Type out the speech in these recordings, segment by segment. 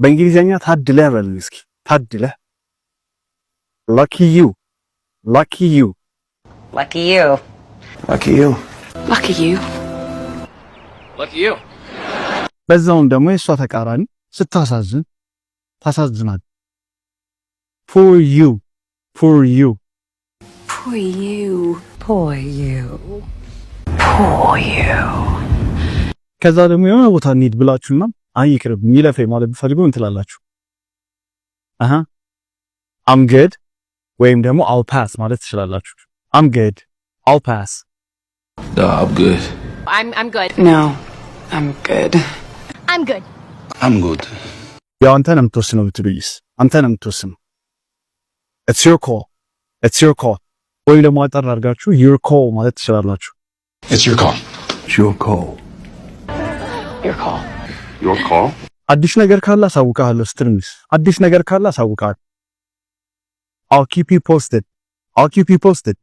በእንግሊዘኛ ታድለ በል እስኪ ታድለ lucky you lucky you lucky you lucky you lucky you lucky you በዛውም ደግሞ የሷ ተቃራኒ ስታሳዝን ታሳዝናል poor you poor you poor you poor you poor you ከዛ ደግሞ የሆነ ቦታ እንሂድ ብላችሁና አይቅርብ ሚለፈይ ማለት ቢፈልጉ እንትላላችሁ I'm good ወይም ደግሞ I'll pass ማለት ትችላላችሁ I'm good I'll pass No, I'm good I'm good no I'm good I'm good I'm good ያው አንተ ነው የምትወስነው ብትሉይስ አንተ ነው የምትወስነው It's your call It's your call ወይ ደግሞ አጠር አድርጋችሁ your call ማለት ትችላላችሁ It's your call It's your call your call Your call አዲስ ነገር ካለ አሳውቃለሁ ስትልምስ አዲስ ነገር ካለ አሳውቃለሁ I'll keep you posted I'll keep you posted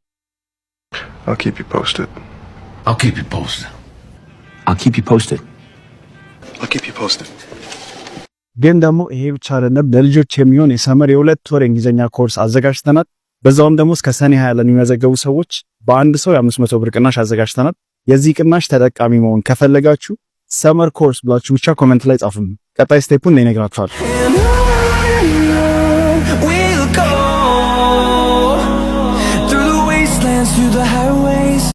I'll keep you posted I'll keep you posted I'll keep you posted I'll keep you posted ግን ደግሞ ይሄ ብቻ አይደለም ለልጆች የሚሆን የሰመር የሁለት ወር እንግሊዘኛ ኮርስ አዘጋጅተናል በዛውም ደግሞ እስከ ሰኔ 20 ለሚመዘገቡ ሰዎች በአንድ ሰው የ500 ብር ቅናሽ አዘጋጅተናል የዚህ ቅናሽ ተጠቃሚ መሆን ከፈለጋችሁ ሰመር ኮርስ ብላችሁ ብቻ ኮሜንት ላይ ጻፉልን ቀጣይ ስቴፑን እነግራችኋለሁ